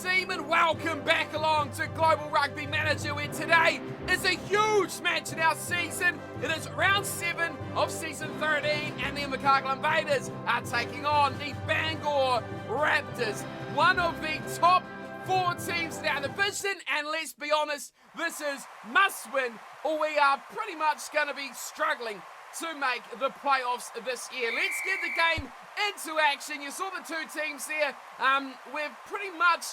team, and welcome back along to Global Rugby Manager, where today is a huge match in our season. It is round 7 of season 13, and the Invercargill Invaders are taking on the Bangor Raptors, one of the top 4 teams in our division, and let's be honest, this is must win, or we are pretty much going to be struggling to make the playoffs this year. Let's get the game into action. You saw the 2 teams there. We're pretty much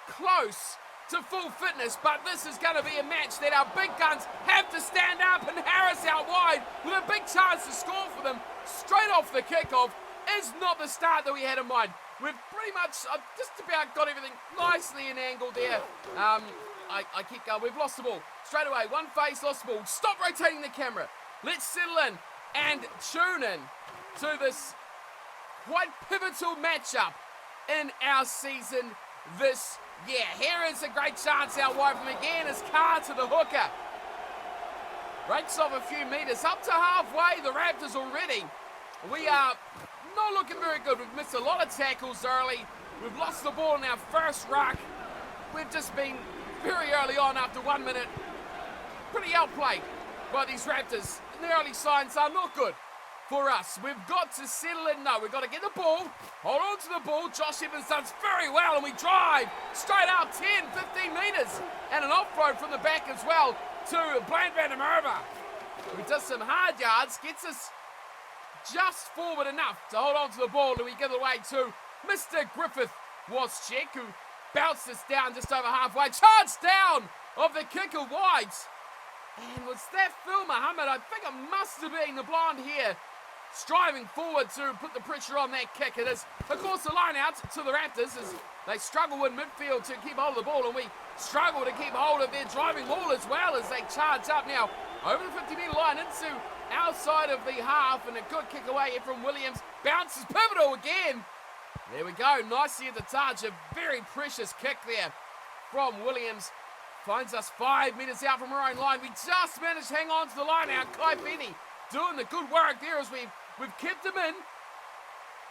close to full fitness, but this is going to be a match that our big guns have to stand up, and Harris out wide with a big chance to score for them straight off the kickoff is not the start that we had in mind. We've pretty much just about got everything nicely in angle there. I keep going. We've lost the ball straight away. One face, lost the ball. Stop rotating the camera. Let's settle in and tune in to this quite pivotal matchup in our season this year. Here is a great chance out wide from again. His car to the hooker. Breaks off a few metres. Up to halfway, the Raptors already. We are not looking very good. We've missed a lot of tackles early. We've lost the ball in our first ruck. We've just been very early on after 1 minute. Pretty outplayed by these Raptors. The early signs are not good for us. We've got to settle in now. We've got to get the ball, hold on to the ball. Josh Evans does very well, and we drive straight out 10, 15 metres. And an offload from the back as well to Blaine van der Merwe, who does some hard yards, gets us just forward enough to hold on to the ball, and we give it away to Mr. Griffith Waschek, who bounced us down just over halfway. Charge down of the kicker wide. And was that Phil Muhammad? I think it must have been the blonde here, striving forward to put the pressure on that kick. It is, of course, the line out to the Raptors as they struggle in midfield to keep hold of the ball, and we struggle to keep hold of their driving ball as well as they charge up now over the 50-metre line into outside of the half, and a good kick away here from Williams. Bounces pivotal again. There we go, nicely at the touch. A very precious kick there from Williams. Finds us 5 metres out from our own line. We just managed to hang on to the line out. Kai Benny doing the good work there as we've kept him in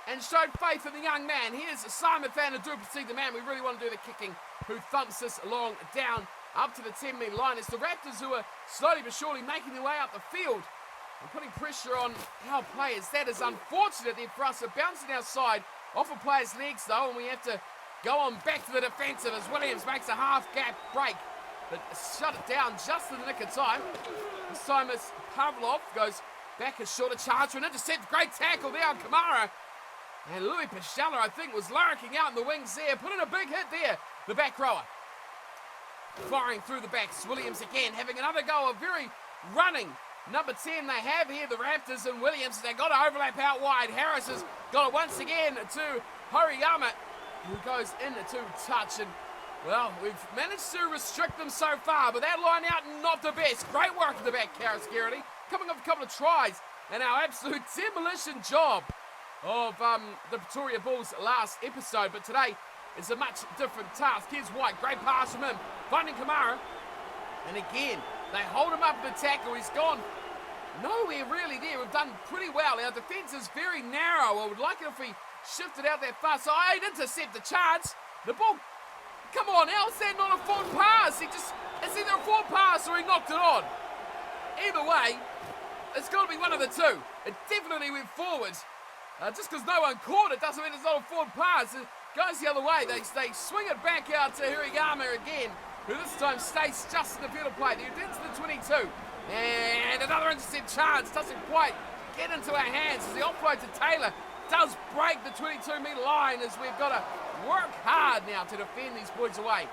and showed faith in the young man. Here's Simon van der Duplessis, the man we really want to do the kicking, who thumps us along down up to the 10-metre line. It's the Raptors who are slowly but surely making their way up the field and putting pressure on our players. That is unfortunate there for us. They're bouncing outside off a player's legs though, and we have to go on back to the defensive as Williams makes a half-gap break, but shut it down just in the nick of time. This time as Pavlov goes back a shorter charge for an intercept. Great tackle there on Kamara. And Louis Pichella, I think, was lurking out in the wings there. Put in a big hit there, the back rower. Firing through the backs. Williams again having another go. A very running number 10 they have here, the Raptors, and Williams. They got to overlap out wide. Harris has got it once again to Horiyama, who goes into touch, and well, we've managed to restrict them so far, but that line out, not the best. Great work at the back, Karis Garrity, coming off a couple of tries, and our absolute demolition job of the Pretoria Bulls last episode, but today is a much different task. Here's White, great pass from him, finding Kamara, and again, they hold him up in the tackle. He's gone nowhere really there. We've done pretty well. Our defence is very narrow. I would like it if we shifted out that far side. Intercept the chance. The ball, come on, how is that not a forward pass? It's either a forward pass or he knocked it on. Either way, it's got to be one of the two. It definitely went forward. Just because no one caught it doesn't mean it's not a forward pass. It goes the other way. They swing it back out to Hirayama again, who this time stays just in the field of play. They're into the 22. And another intercept chance. Doesn't quite get into our hands as the offload to Taylor does break the 22-metre line, as we've got to work hard now to defend these boys away.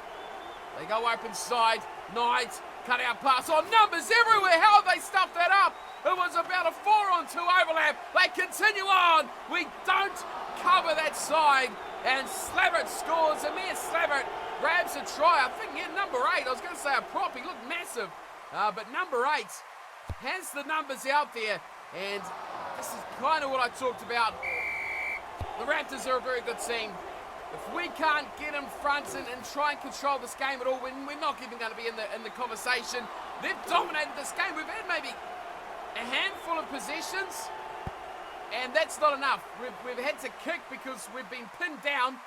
They go open side. Knight, cut out pass on numbers everywhere. How have they stuffed that up? It was about a 4-on-2 overlap. They continue on. We don't cover that side, and Slabbert scores. Amir Slabbert grabs a try. I think number 8. I was going to say a prop. He looked massive. But number 8 has the numbers out there, and this is kind of what I talked about. The Raptors are a very good team. If we can't get in front and try and control this game at all, we're not even going to be in the conversation. They've dominated this game. We've had maybe a handful of possessions, and that's not enough. We've had to kick because we've been pinned down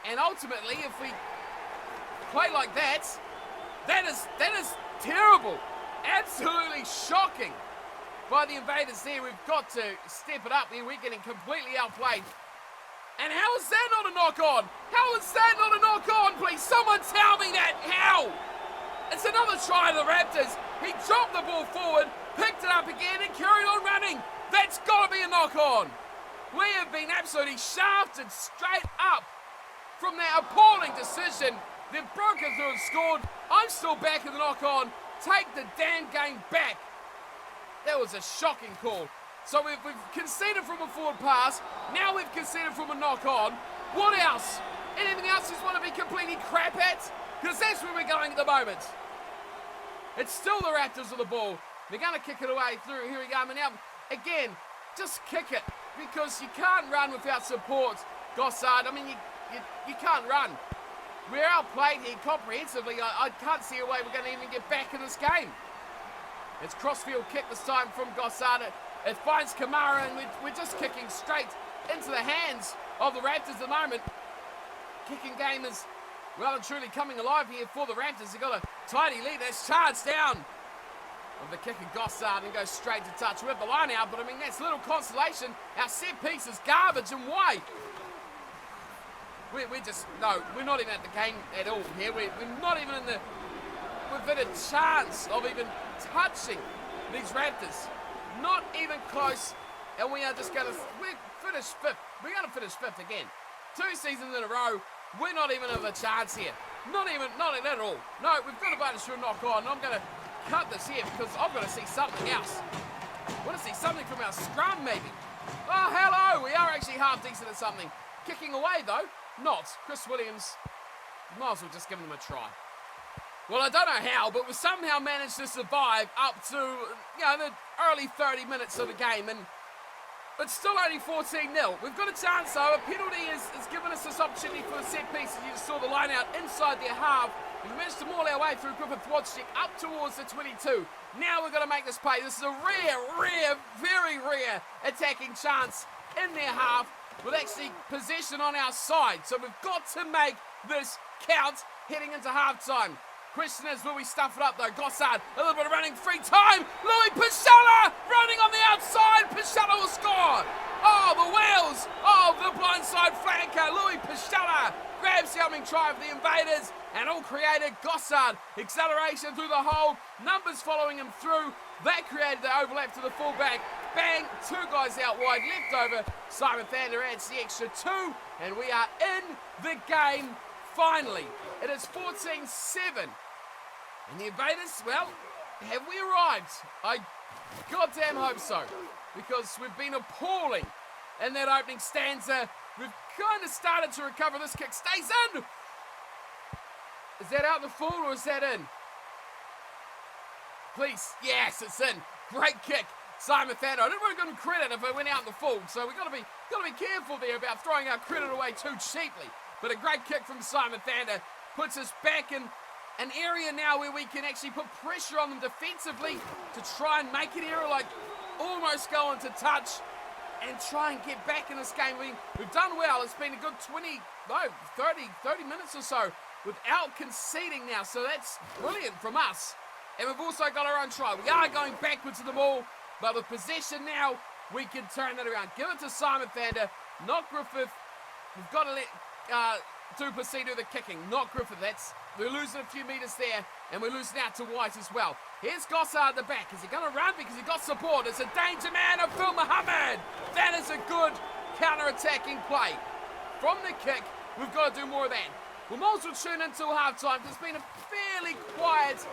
And ultimately, if we play like that, that is terrible. Absolutely shocking by the Invaders there. We've got to step it up here. We're getting completely outplayed. And how is that not a knock-on? How is that not a knock-on? Please, someone tell me that. How? It's another try of the Raptors. He dropped the ball forward, picked it up again, and carried on running. That's got to be a knock-on. We have been absolutely shafted straight up from that appalling decision. They've broken through and scored. I'm still back in the knock-on. Take the damn game back. That was a shocking call. So we've conceded from a forward pass. Now we've conceded from a knock-on. What else? Anything else you just want to be completely crap at? Because that's where we're going at the moment. It's still the Raptors with the ball. They're going to kick it away through. Here we go. And now, again, just kick it. Because you can't run without support, Gossard. I mean, you can't run. We're outplayed here comprehensively. I can't see a way we're going to even get back in this game. It's crossfield kick this time from Gossard. It finds Kamara, and we're just kicking straight into the hands of the Raptors at the moment. Kicking game is well and truly coming alive here for the Raptors. They've got a tidy lead. That's charged down of the kicker Gossard and goes straight to touch. We have the line out, but I mean, that's little consolation. Our set piece is garbage, and why? We're not even at the game at all here. We're not even within a chance of even touching these Raptors. Not even close, and we are just going to finish fifth. We're going to finish fifth again. 2 seasons in a row, we're not even of a chance here. Not at all. No, we've got to vote us through a knock-on. I'm going to cut this here because I've got to see something else. I want to see something from our scrum, maybe. Oh, hello! We are actually half decent at something. Kicking away, though, not. Chris Williams, might as well just give them a try. Well, I don't know how, but we somehow managed to survive up to, the early 30 minutes of the game, and it's still only 14-0. We've got a chance, though. A penalty has given us this opportunity for a set piece. As you just saw the line out inside their half. We've managed to maul our way through Griffith Wodstick up towards the 22. Now we've got to make this play. This is a rare, very rare attacking chance in their half with actually possession on our side. So we've got to make this count heading into halftime. Question is, will we stuff it up though? Gossard, a little bit of running, free time. Louis Pichella running on the outside. Pichella will score. Oh, the wheels of the blindside flanker. Louis Pichella grabs the opening try of the Invaders, and all created Gossard. Acceleration through the hole. Numbers following him through. That created the overlap to the fullback. Bang, 2 guys out wide, left over. Simon Thander adds the extra 2, and we are in the game finally. It is 14-7. And the Invaders, well, have we arrived? I goddamn hope so. Because we've been appalling in that opening stanza. We've kind of started to recover. This kick stays in. Is that out in the full or is that in? Please, yes, it's in. Great kick, Simon Thander. I didn't want to give him credit if it went out in the full, so we've got to be careful there about throwing our credit away too cheaply. But a great kick from Simon Thander puts us back in an area now where we can actually put pressure on them defensively to try and make it here, like almost go into touch and try and get back in this game. We've done well. It's been a good 30 minutes or so without conceding now, so that's brilliant from us. And we've also got our own try. We are going backwards to the ball, but with possession now, we can turn that around. Give it to Simon Thander, not Griffith. We've got to let Duplessis do the kicking, not Griffith. We're losing a few metres there, and we're losing out to White as well. Here's Gossard at the back. Is he going to run? Because he got support. It's a danger man of Phil Muhammad. That is a good counter-attacking play. From the kick, we've got to do more of that. We'll also tune until halftime. It's been a fairly quiet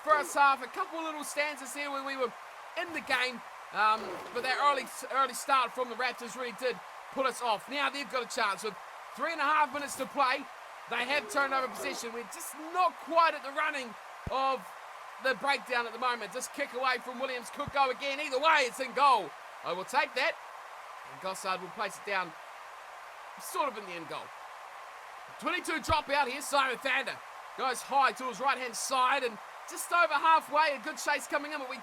first half. A couple of little stanzas here when we were in the game. But that early start from the Raptors really did put us off. Now they've got a chance with 3.5 minutes to play. They have turned over possession. We're just not quite at the running of the breakdown at the moment. Just kick away from Williams. Could go again. Either way, it's in goal. I will take that. And Gossard will place it down sort of in the end goal. 22 drop out here. Simon Thander goes high to his right-hand side and just over halfway. A good chase coming in, but we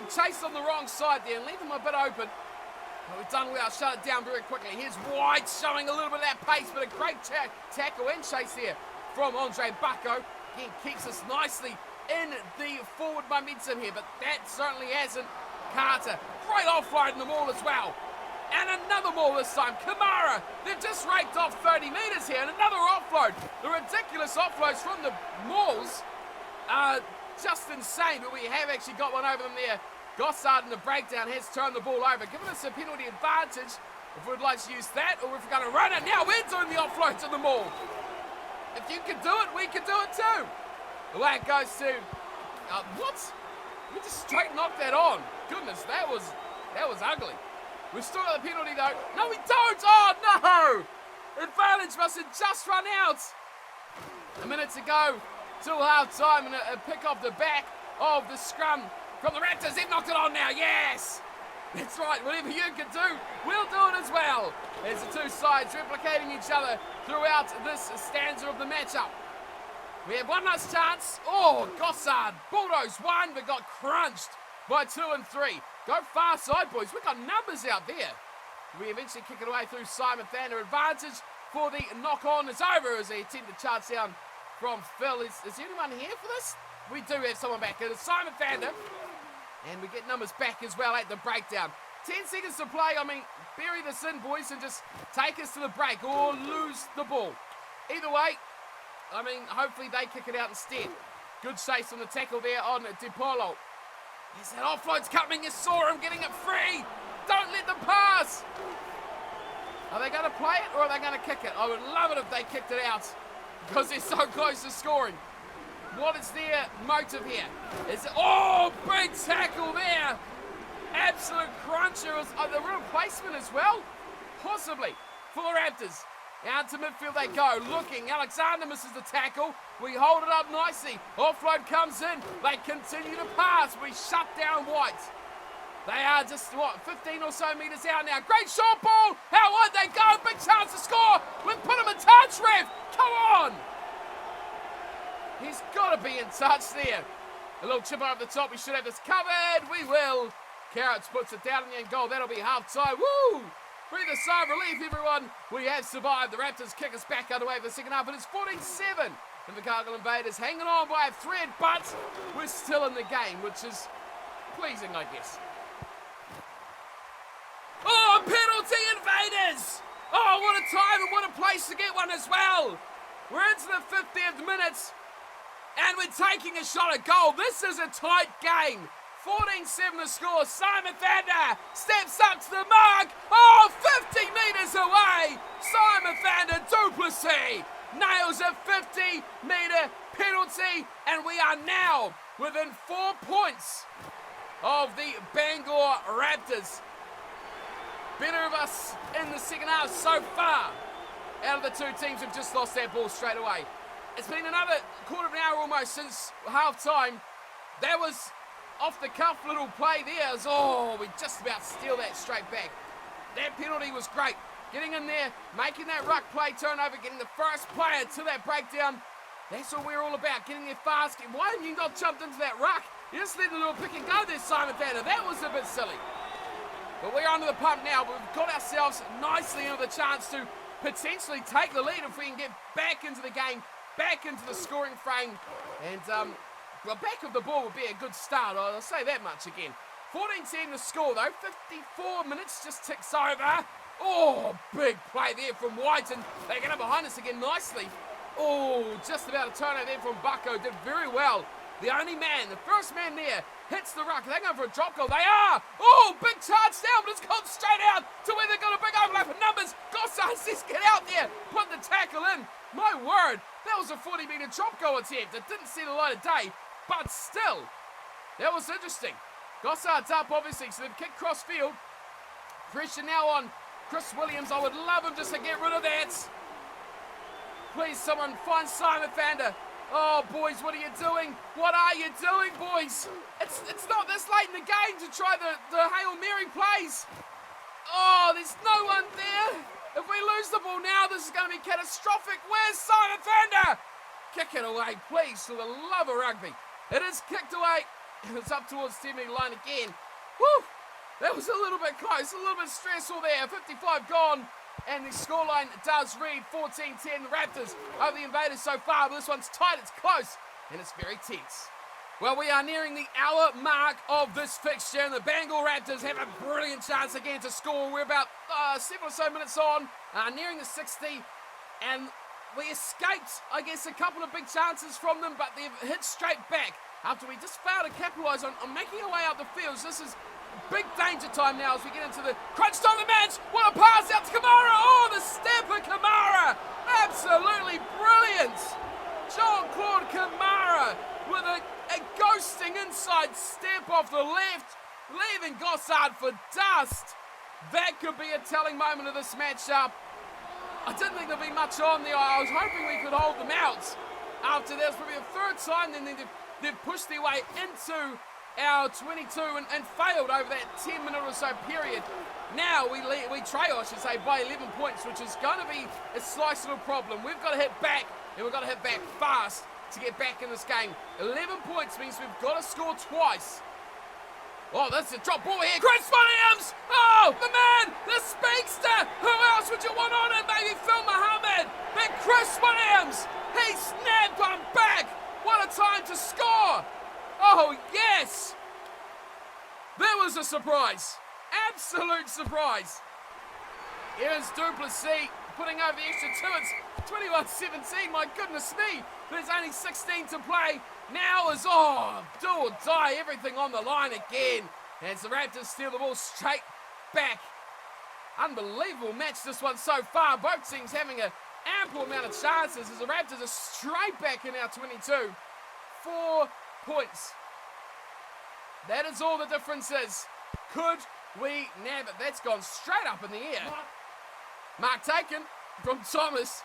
chase on the wrong side there and leave them a bit open. We've done well, shut it down very quickly. Here's White showing a little bit of that pace, but a great tackle and chase there from Andre Bucko. Again, keeps us nicely in the forward momentum here, but that certainly hasn't Carter. Great offload in the maul as well. And another maul this time. Kamara, they've just raked off 30 metres here, and another offload. The ridiculous offloads from the mauls are just insane, but we have actually got one over them there. Gossard in the breakdown has turned the ball over, giving us a penalty advantage if we'd like to use that, or if we're going to run it. Now we're doing the offloads on the maul. If you can do it, we can do it too. Away it goes to... what? We just straight knocked that on. Goodness, that was ugly. We've still got the penalty though. No, we don't! Oh, no! Advantage must have just run out. A minute to go till half time, and a pick off the back of the scrum from the Raptors. They've knocked it on now, yes! That's right, whatever you can do, we'll do it as well. There's the two sides replicating each other throughout this stanza of the matchup. We have one last chance. Oh, Gossard, Bulldogs won, but got crunched by 2 and 3. Go far side, boys. We've got numbers out there. We eventually kick it away through Simon Thander. Advantage for the knock-on is over as they attempt to charge down from Phil. Is anyone here for this? We do have someone back. It is Simon Thander. And we get numbers back as well at the breakdown. 10 seconds to play. I mean, bury this in, boys, and just take us to the break or lose the ball. Either way, I mean, hopefully they kick it out instead. Good chase on the tackle there on DiPolo. Yes, that offload's coming. You saw him getting it free. Don't let them pass. Are they going to play it or are they going to kick it? I would love it if they kicked it out because they're so close to scoring. What is their motive here? Is it, oh, big tackle there. Absolute cruncher. The real placement as well? Possibly for the Raptors. Out to midfield they go, looking. Alexander misses the tackle. We hold it up nicely. Offload comes in. They continue to pass. We shut down White. They are just, 15 or so metres out now. Great short ball. How wide they go. Big chance to score. We've put him in touch, ref. Come on. He's got to be in touch there. A little chip over the top. We should have this covered. We will. Carrots puts it down in the end goal. That'll be half time. Woo! Breathe a sigh of relief, everyone. We have survived. The Raptors kick us back underway for the second half. It is 14-7. And the Cargill Invaders hanging on by a thread, but we're still in the game, which is pleasing, I guess. Oh, penalty, Invaders! Oh, what a time and what a place to get one as well. We're into the 50th minute, and we're taking a shot at goal. This is a tight game. 14-7 to score. Simon Thander steps up to the mark. Oh, 50 metres away. Simon Thander Duplessis nails a 50-metre penalty, and we are now within 4 points of the Bangor Raptors. Better of us in the second half so far. Out of the two teams have just lost that ball straight away. It's been another quarter of an hour almost since half-time. That was off the cuff little play there. We just about steal that straight back. That penalty was great. Getting in there, making that ruck play turnover, getting the first player to that breakdown. That's what we're all about, getting there fast. Why have you not jumped into that ruck? You just let the little pick and go there, Simon Thander. That was a bit silly. But we're under the pump now. We've got ourselves nicely into the chance to potentially take the lead if we can get back into the game, back into the scoring frame. And, the back of the ball would be a good start. I'll say that much again. 14-10 to score, though. 54 minutes just ticks over. Oh, big play there from White, and they get up behind us again nicely. Oh, just about a turnover there from Bucko. Did very well. The only man, the first man there, hits the ruck. Are they going for a drop goal? They are. Oh, big charge down, but it's gone straight out to where they've got a big overlap of numbers. Gossard says get out there. Put the tackle in. My word, that was a 40-metre drop goal attempt. It didn't see the light of day. But still, that was interesting. Gossard's up, obviously, so they've kicked cross field. Pressure now on Chris Williams. I would love him just to get rid of that. Please, someone find Simon Thander. Oh, boys, what are you doing? What are you doing, boys? It's not this late in the game to try the Hail Mary plays. Oh, there's no one there. If we lose the ball now, this is going to be catastrophic. Where's Simon Thander? Kick it away, please, for the love of rugby. It is kicked away. It's up towards the 10-metre line again. Woo! That was a little bit close, a little bit stressful there. 55 gone, and the scoreline does read 14-10. The Raptors over the Invaders so far, but this one's tight, it's close, and it's very tense. Well, we are nearing the hour mark of this fixture, and the Bengal Raptors have a brilliant chance again to score. We're about 7 or so minutes on, nearing the 60, and we escaped, I guess, a couple of big chances from them, but they've hit straight back after we just failed to capitalise on making our way out the fields. This is big danger time now as we get into the crunch time of the match. What a pass out to Kamara. Oh, the step of Kamara. Absolutely brilliant. Jean-Claude Kamara with a ghosting inside step off the left, leaving Gossard for dust. That could be a telling moment of this matchup. I didn't think there'd be much on there. I was hoping we could hold them out. After that, it's probably a third time then they've pushed their way into our 22 and failed over that 10-minute or so period. Now we trail, I should say, by 11 points, which is going to be a slight little problem. We've got to hit back, and we've got to hit back fast to get back in this game. 11 points means we've got to score twice. Oh, that's a drop ball here. Chris Williams! Oh, the man! The speedster! Who else would you want on it? Maybe Phil Muhammad. But Chris Williams! He snapped one back! What a time to score! Oh, yes! That was a surprise. Absolute surprise. Here's Duplessis putting over the extra two. It's 21-17. My goodness me. There's only 16 to play. Now is, do or die, everything on the line again. As the Raptors steal the ball straight back. Unbelievable match this one so far. Both teams having an ample amount of chances as the Raptors are straight back in our 22. 4 points. That is all the difference is. Could we nab it? That's gone straight up in the air. Mark taken from Thomas.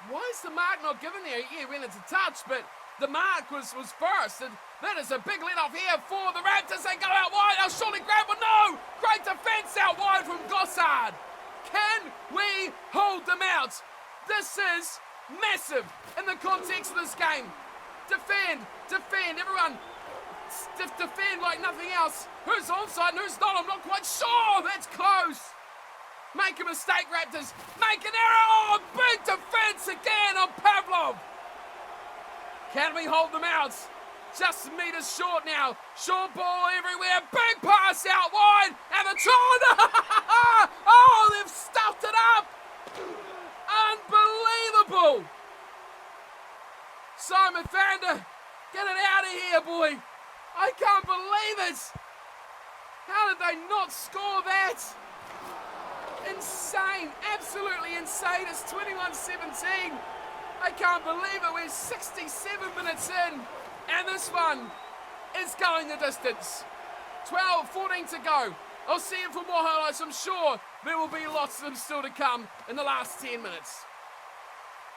Why is the mark not given there? Yeah, when it's a touch, but the mark was first. And that is a big let-off here for the Raptors. They go out wide. They'll surely grab it. No! Great defense out wide from Gossard. Can we hold them out? This is massive in the context of this game. Defend, everyone. Defend like nothing else. Who's onside and who's not? I'm not quite sure. That's close. Make a mistake, Raptors. Make an error. Oh, big defense again on Pavlov. Can we hold them out? Just meters short now. Short ball everywhere. Big pass out wide. And the try. Oh, they've stuffed it up. Unbelievable. Simon Thander, get it out of here, boy. I can't believe it. How did they not score that? Insane, absolutely insane. It's 21-17. I can't believe it. We're 67 minutes in, and this one is going the distance. 12-14 to go. I'll see you for more highlights. I'm sure there will be lots of them still to come in the last 10 minutes.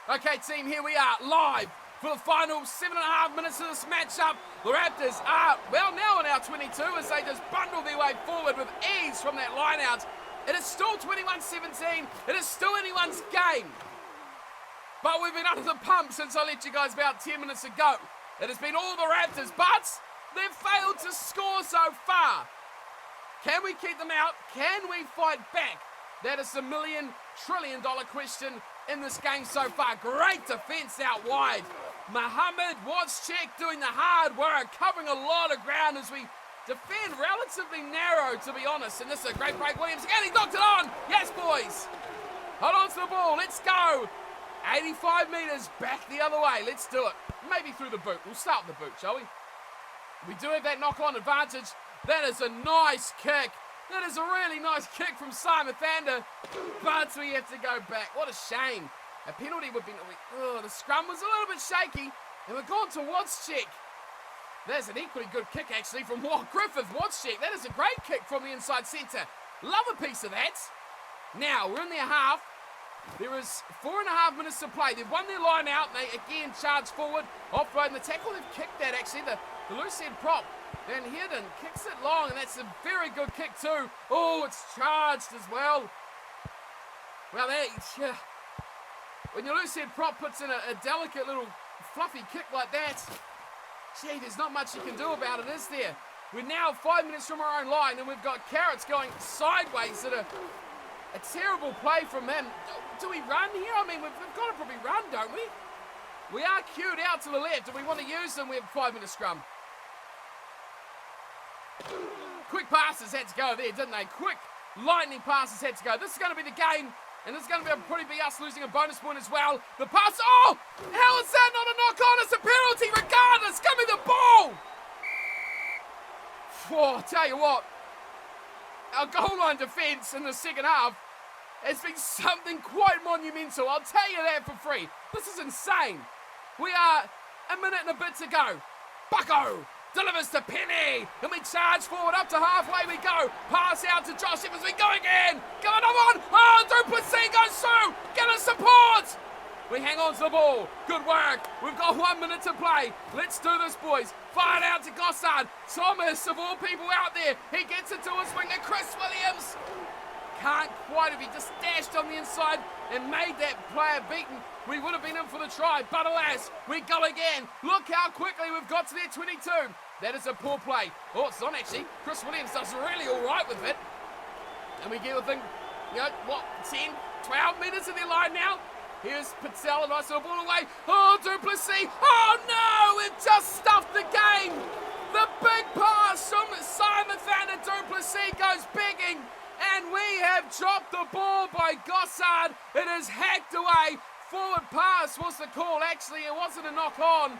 Okay, team, here we are, live for the final 7.5 minutes of this matchup. The Raptors are, well, now in our 22 as they just bundle their way forward with ease from that line out. It is still 21-17. It is still anyone's game. But we've been under the pump since I let you guys about 10 minutes ago. It has been all the Raptors, but they've failed to score so far. Can we keep them out? Can we fight back? That is the $1 trillion question in this game so far. Great defense out wide. Mohamed Wozchek doing the hard work, covering a lot of ground as we defend relatively narrow, to be honest. And this is a great break. Williams again, he knocked it on. Yes, boys. Hold on to the ball. Let's go. 85 metres back the other way. Let's do it. Maybe through the boot. We'll start with the boot, shall we? We do have that knock-on advantage. That is a nice kick. That is a really nice kick from Simon Thander. But we have to go back. What a shame. A penalty would be... the scrum was a little bit shaky. And we're gone to Wozchek. There's an equally good kick, actually, from Griffith Wozchek. That is a great kick from the inside centre. Love a piece of that. Now, we're in their half. There is 4.5 minutes to play. They've won their line out. They, again, charge forward. Offload. And the tackle, they've kicked that, actually. The loose head prop. Van Heerden kicks it long, and that's a very good kick, too. Oh, it's charged as well. Well, when your loose head prop puts in a delicate little fluffy kick like that, gee, there's not much you can do about it, is there? We're now 5 minutes from our own line, and we've got Carrots going sideways at a terrible play from him. Do we run here? I mean, we've got to probably run, don't we? We are queued out to the left. If we want to use them, we have a 5-minute scrum. Quick passes had to go there, didn't they? Quick lightning passes had to go. This is going to be the game, and this is going to probably be us losing a bonus point as well. The pass, oh! How is that not a knock-on? It's a penalty regardless. Give me the ball! Oh, I'll tell you what, our goal line defence in the second half has been something quite monumental. I'll tell you that for free. This is insane. We are a minute and a bit to go. Bucko delivers to Penny, and we charge forward up to halfway we go. Pass out to Josh Evans, we go again. Go another one. Oh, Duplessis goes through. Get us support. We hang on to the ball. Good work. We've got 1 minute to play. Let's do this, boys. Fire out to Gossard. Thomas, of all people out there. He gets it to his winger, Chris Williams. Can't quite have. He just dashed on the inside and made that player beaten. We would have been in for the try, but alas, we go again. Look how quickly we've got to their 22. That is a poor play. Oh, it's not actually. Chris Williams does really all right with it. And we get within, 10, 12 meters of their line now. Here's Patel, a nice little ball away. Oh, Duplessis. Oh, no, we've just stuffed the game. The big pass from Simon Van Duplessis goes begging. And we have dropped the ball by Gossard. It is hacked away. Forward pass was the call. Actually, it wasn't a knock on.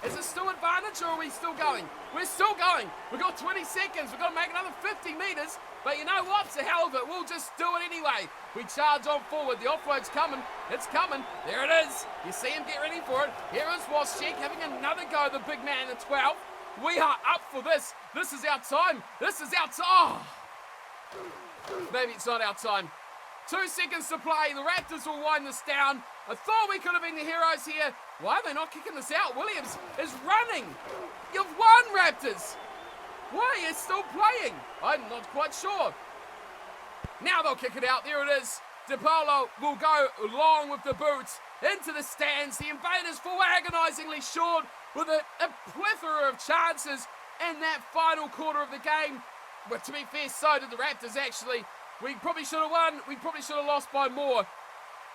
Is it still advantage or are we still going? We're still going. We've got 20 seconds. We've got to make another 50 meters. But you know what? To hell of it. We'll just do it anyway. We charge on forward. The offload's coming. It's coming. There it is. You see him get ready for it. Here is Waschek having another go, the big man at 12. We are up for this. This is our time. This is our time. Oh. Maybe it's not our time. 2 seconds to play. The Raptors will wind this down. I thought we could have been the heroes here. Why are they not kicking this out? Williams is running. You've won, Raptors. Why are you still playing? I'm not quite sure. Now they'll kick it out. There it is. DePaulo will go long with the boot into the stands. The Invaders fall agonisingly short with a plethora of chances in that final quarter of the game. But to be fair, so did the Raptors, actually. We probably should have won. We probably should have lost by more.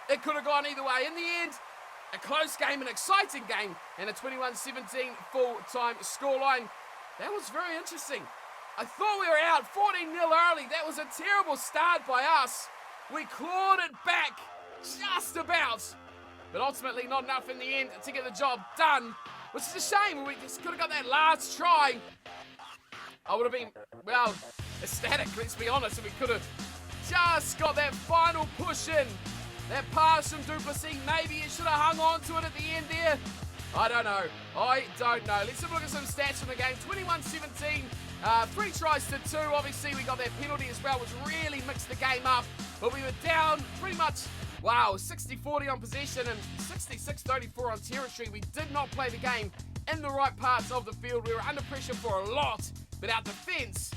It could have gone either way. In the end, a close game, an exciting game, and a 21-17 full-time scoreline. That was very interesting. I thought we were out 14-0 early. That was a terrible start by us. We clawed it back just about, but ultimately not enough in the end to get the job done, which is a shame. We just could have got that last try. I would have been, well, ecstatic, let's be honest, if we could have just got that final push in. That pass from Duplessis, maybe you should have hung on to it at the end there. I don't know. Let's have a look at some stats from the game. 21-17, 3 tries to 2. Obviously, we got that penalty as well, which really mixed the game up. But we were down pretty much, 60-40 on possession and 66-34 on territory. We did not play the game in the right parts of the field. We were under pressure for a lot, but our defence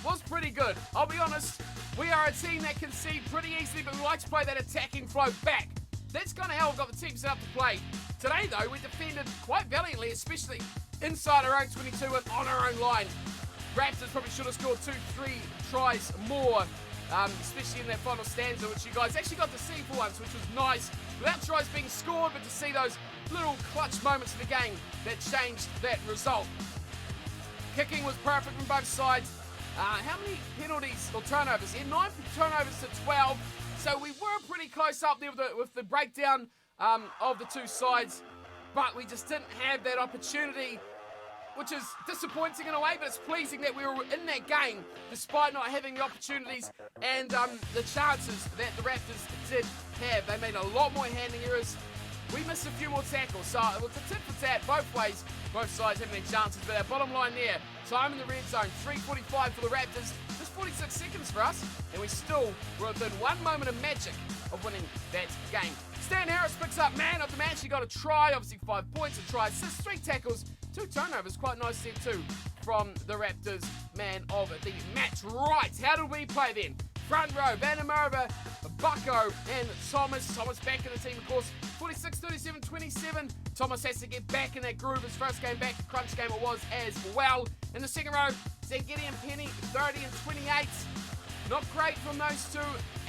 was pretty good. I'll be honest, we are a team that concede pretty easily, but we like to play that attacking flow back. That's kind of how we've got the team set up to play. Today, though, we defended quite valiantly, especially inside our own 22 and on our own line. Raptors probably should have scored 2-3 tries more, especially in that final stanza, which you guys actually got to see for once, which was nice. Without tries being scored, but to see those little clutch moments of the game that changed that result. Kicking was perfect from both sides. How many penalties or turnovers? 9 turnovers to 12. So we were pretty close up there with the breakdown of the two sides, but we just didn't have that opportunity, which is disappointing in a way, but it's pleasing that we were in that game despite not having the opportunities and the chances that the Raptors did have. They made a lot more handling errors. We missed a few more tackles, so it was a tit for tat both ways, both sides having their chances, but our bottom line there, time in the red zone, 3:45 for the Raptors, just 46 seconds for us, and we still were within 1 moment of magic of winning that game. Stan Harris picks up man of the match. He got a try, obviously 5 points, a try, assist, 3 tackles, 2 turnovers, quite nice there too from the Raptors man of the match. Right, how did we play then? Front row, Vandermerva, Bucko and Thomas. Thomas back in the team, of course. 46, 37, 27. Thomas has to get back in that groove. His first game back, crunch game it was as well. In the second row, Zangedi and Penny, 30 and 28. Not great from those two.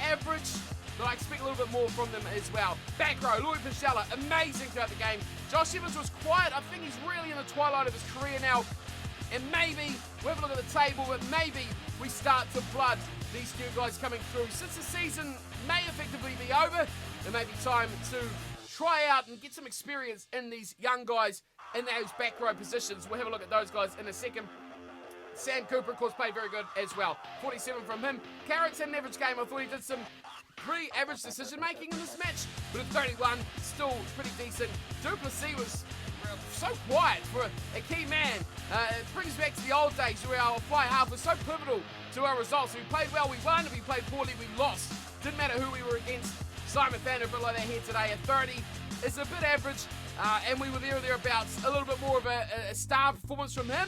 Average, but I expect a little bit more from them as well. Back row, Louis Pichella, amazing throughout the game. Josh Evans was quiet. I think he's really in the twilight of his career now. And maybe, we'll have a look at the table, but maybe we start to blood these new guys coming through. Since the season may effectively be over, it may be time to try out and get some experience in these young guys in those back row positions. We'll have a look at those guys in a second. Sam Cooper, of course, played very good as well. 47 from him. Carrick's had an average game. I thought he did some pretty average decision-making in this match, but at 31, still pretty decent. Duplessis was so quiet for a key man. It brings back to the old days where our fly half was so pivotal to our results. If we played well, we won. If we played poorly, we lost. Didn't matter who we were against. Simon Thander, a bit like that here today at 30. It's a bit average, and we were there or thereabouts. A little bit more of a star performance from him,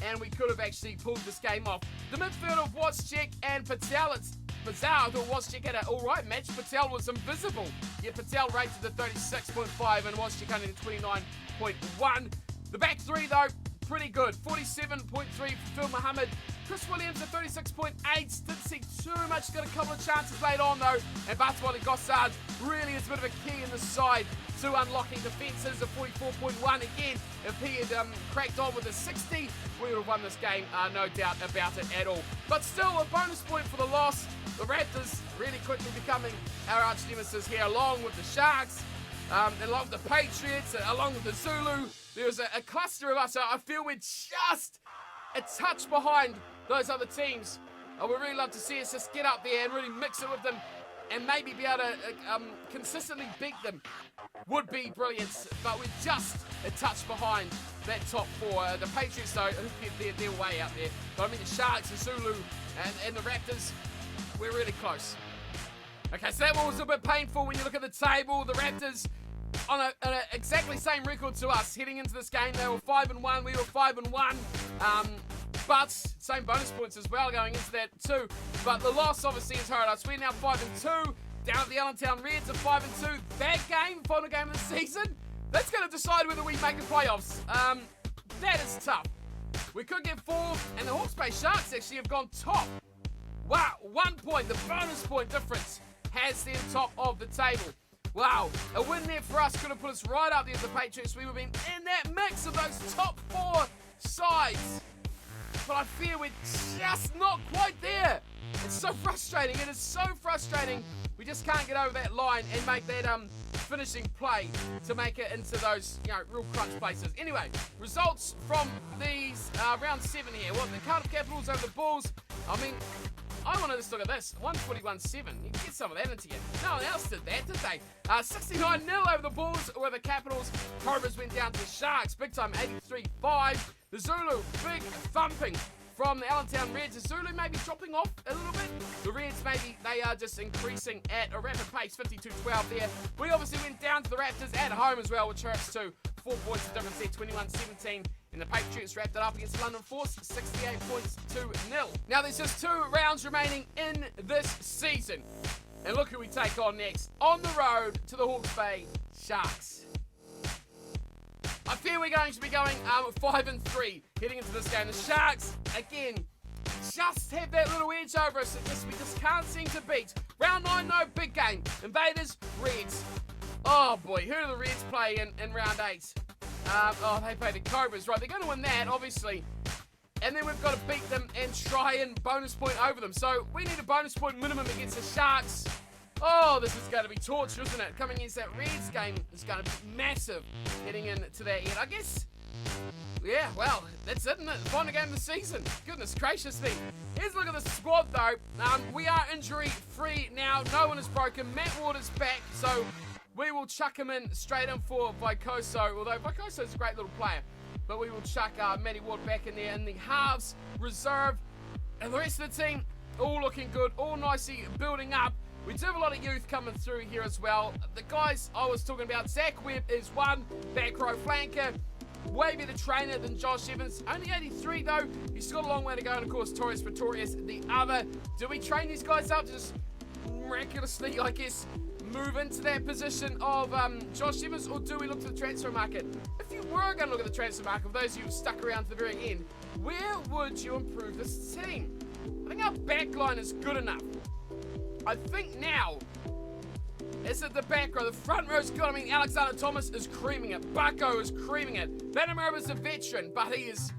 and we could have actually pulled this game off. The midfield of Waschek and Patel, it's bizarre. I thought Waschek had an alright match. Patel was invisible. Yet Patel rated the 36.5 and Waschek only the 29.1. The back three, though, pretty good. 47.3 for Phil Muhammad. Chris Williams at 36.8. Didn't see too much. Got a couple of chances late on, though. And Bartwell Gossard really is a bit of a key in the side to unlocking defences at 44.1. Again, if he had cracked on with a 60, we would have won this game, no doubt about it at all. But still, a bonus point for the loss. The Raptors really quickly becoming our arch nemesis here, along with the Sharks, along with the Patriots, along with the Zulu. There's a cluster of us. I feel we're just a touch behind those other teams. I would really love to see us just get up there and really mix it with them and maybe be able to consistently beat them. Would be brilliant, but we're just a touch behind that top four. The Patriots, though, they're way out there. But I mean, the Sharks, the Zulu, and the Raptors, we're really close. Okay, so that one was a bit painful when you look at the table. The Raptors on an exactly same record to us heading into this game. They were 5-1, we were 5-1. But same bonus points as well going into that too. But the loss obviously has hurt us. We're now 5-2. Down at the Allentown Reds at 5-2. That game, final game of the season, that's going to decide whether we make the playoffs. That is tough. We could get fourth, and the Hawke's Bay Sharks actually have gone top. Wow, 1 point, the bonus point difference has them top of the table. Wow, a win there for us could have put us right up there as the Patriots. We would have been in that mix of those top four sides. But I fear we're just not quite there. It's so frustrating. It is so frustrating. We just can't get over that line and make that finishing play to make it into those real crunch places. Anyway, results from these round 7 here. What, the Cardiff Capitals over the Bulls. I mean, I want to just look at this. 141-7. You can get some of that into you. No one else did that, did they? 69-0 over the Bulls were the Capitals. Cobras went down to the Sharks. Big time, 83-5. The Zulu, big thumping from the Allentown Reds. The Zulu maybe dropping off a little bit. The Reds maybe they are just increasing at a rapid pace, 52-12 there. We obviously went down to the Raptors at home as well, which hurts too. 4 points of difference there, 21-17. And the Patriots wrapped it up against London Force, 68 points to 0. Now there's just 2 rounds remaining in this season. And look who we take on next. On the road to the Hawke's Bay Sharks. I fear we're going to be going 5-3 heading into this game. The Sharks, again, just have that little edge over us that we just can't seem to beat. Round 9, no, big game. Invaders, Reds. Oh boy, who do the Reds play in round 8? They play the Cobras, right? They're going to win that, obviously. And then we've got to beat them and try and bonus point over them. So we need a bonus point minimum against the Sharks. Oh, this is going to be torture, isn't it? Coming against that Reds game is going to be massive getting into that end. I guess, yeah, well, that's it, isn't it? The final game of the season. Goodness gracious me. Here's a look at the squad, though. We are injury-free now. No one is broken. Matt Ward is back, so we will chuck him in straight in for Vicoso, although Vicoso is a great little player. But we will chuck Matty Ward back in there in the halves reserve. And the rest of the team, all looking good, all nicely building up. We do have a lot of youth coming through here as well. The guys I was talking about, Zach Webb is one, back row flanker. Way better trainer than Josh Evans. Only 83 though. He's still got a long way to go. And of course, Torres Pretorius, the other. Do we train these guys up to just miraculously, I guess, move into that position of Josh Evans, or do we look to the transfer market? If you were going to look at the transfer market, for those of you who stuck around to the very end, where would you improve this team? I think our backline is good enough. I think now, it's at the back row. The front row's good. I mean, Alexander Thomas is creaming it. Bucko is creaming it. Vandermeer's a veteran, but he's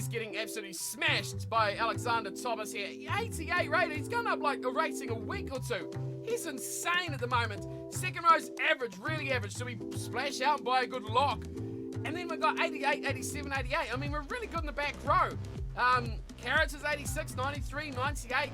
getting absolutely smashed by Alexander Thomas here. 88 rated. He's gone up like a rating a week or two. He's insane at the moment. Second row's average, really average. So we splash out and buy a good lock. And then we've got 88, 87, 88. I mean, we're really good in the back row. Carrots is 86, 93, 98.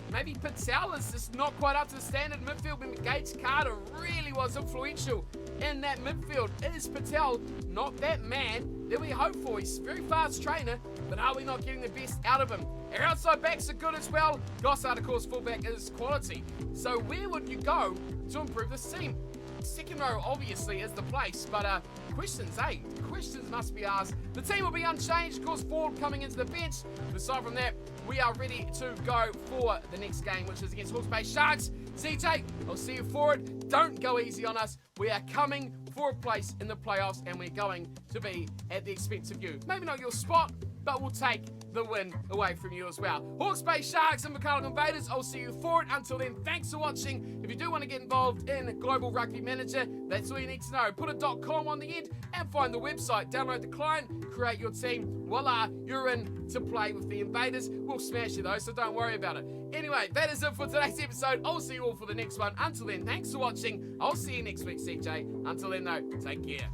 Maybe Patel is just not quite up to the standard midfield. When Gates Carter really was influential in that midfield. Is Patel not that man that we hope for? He's a very fast trainer, but are we not getting the best out of him? Our outside backs are good as well. Gossard, of course, fullback is quality. So where would you go to improve this team? Second row, obviously, is the place, but questions, eh? Questions must be asked. The team will be unchanged, of course, Ford coming into the bench. But aside from that, we are ready to go for the next game, which is against Hawke's Bay Sharks. CJ, I'll see you for it. Don't go easy on us. We are coming for a place in the playoffs, and we're going to be at the expense of you. Maybe not your spot, but we'll take the win away from you as well. Hawke's Bay Sharks and McCulloch Invaders, I'll see you for it. Until then, thanks for watching. If you do want to get involved in Global Rugby Manager, that's all you need to know. Put a .com on the end and find the website. Download the client, create your team. Voila, you're in to play with the Invaders. We'll smash you though, so don't worry about it. Anyway, that is it for today's episode. I'll see you all for the next one. Until then, thanks for watching. I'll see you next week, CJ. Until then, though, take care.